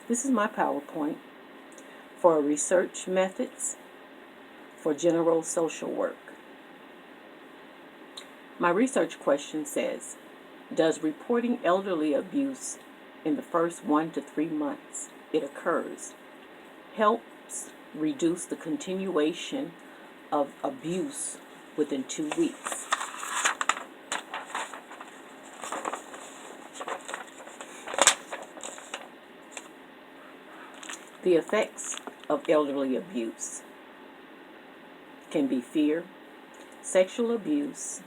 This is my PowerPoint for research methods for general social work. My research question says, does reporting elderly abuse in the first 1 to 3 months it occurs helps reduce the continuation of abuse within 2 weeks? The effects of elderly abuse can be fear, sexual abuse,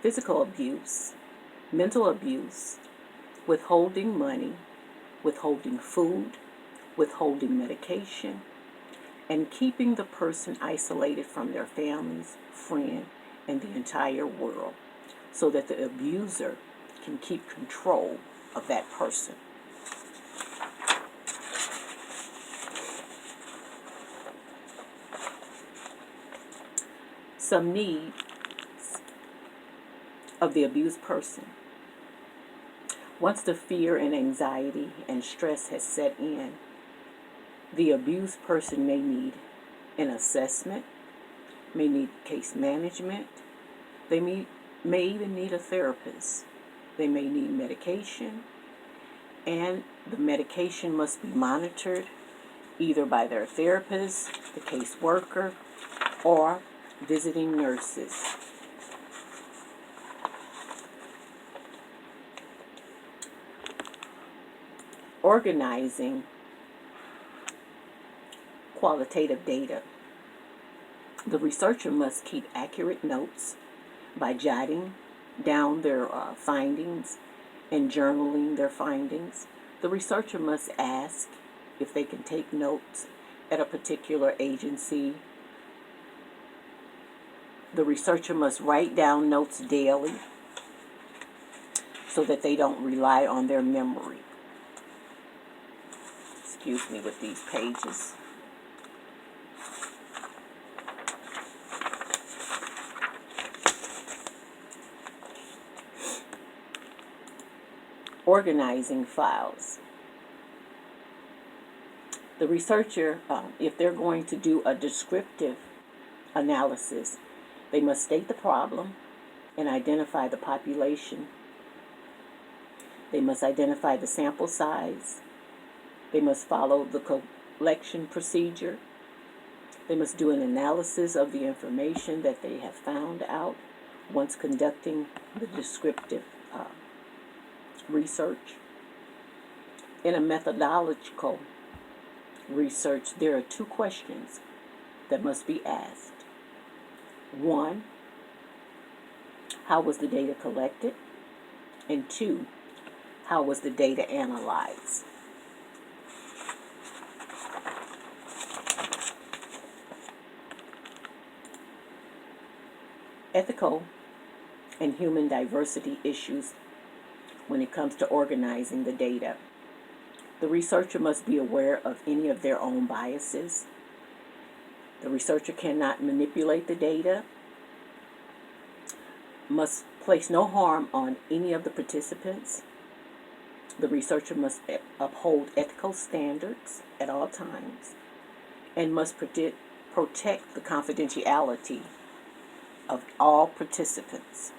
physical abuse, mental abuse, withholding money, withholding food, withholding medication, and keeping the person isolated from their families, friends, and the entire world so that the abuser can keep control of that person. Some needs of the abused person. Once the fear and anxiety and stress has set in, the abused person may need an assessment, may need case management, they may even need a therapist. They may need medication, and the medication must be monitored either by their therapist, the caseworker, or visiting nurses. Organizing qualitative data. The researcher must keep accurate notes by jotting down their findings and journaling their findings. The researcher must ask if they can take notes at a particular agency. The researcher must write down notes daily so that they don't rely on their memory. Excuse me with these pages. Organizing files. The researcher, if they're going to do a descriptive analysis, they must state the problem and identify the population. They must identify the sample size. They must follow the collection procedure. They must do an analysis of the information that they have found out once conducting the descriptive research. In a methodological research, there are 2 questions that must be asked. 1, how was the data collected? And 2, how was the data analyzed? Ethical and human diversity issues when it comes to organizing the data. The researcher must be aware of any of their own biases. The researcher cannot manipulate the data, must place no harm on any of the participants. The researcher must uphold ethical standards at all times and must protect the confidentiality of all participants.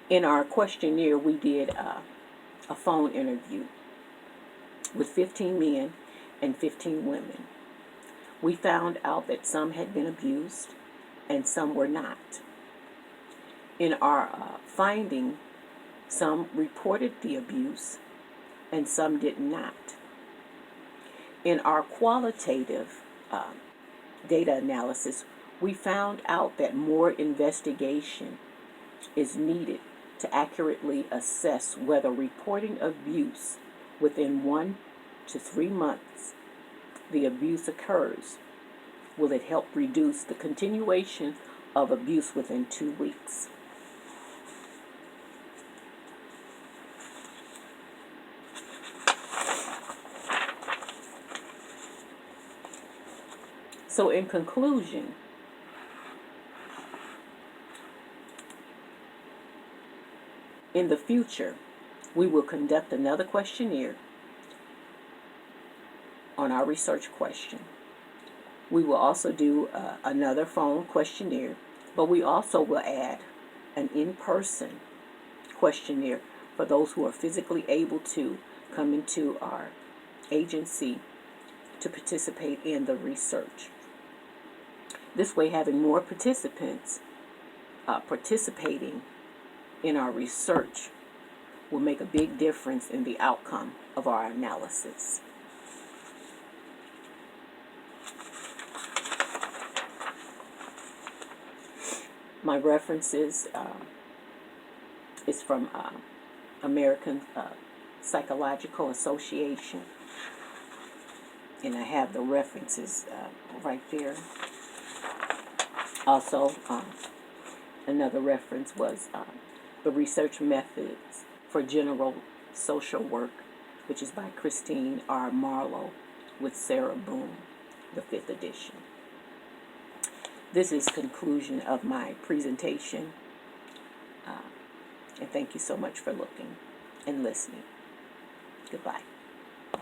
In our questionnaire, we did a phone interview with 15 men and 15 women. We found out that some had been abused and some were not. In our finding, some reported the abuse and some did not. In our qualitative data analysis, we found out that more investigation is needed to accurately assess whether reporting abuse within 1 to 3 months the abuse occurs. Will it help reduce the continuation of abuse within 2 weeks? So in conclusion, In the future, we will conduct another questionnaire on our research question. We will also do another phone questionnaire, but we also will add an in-person questionnaire for those who are physically able to come into our agency to participate in the research. This way, having more participants participating in our research will make a big difference in the outcome of our analysis. My references is from American Psychological Association, and I have the references right there. Also, another reference was The Research Methods for General Social Work, which is by Christine R. Marlowe with Sarah Boone, the 5th edition. This is conclusion of my presentation, and thank you so much for looking and listening. Goodbye.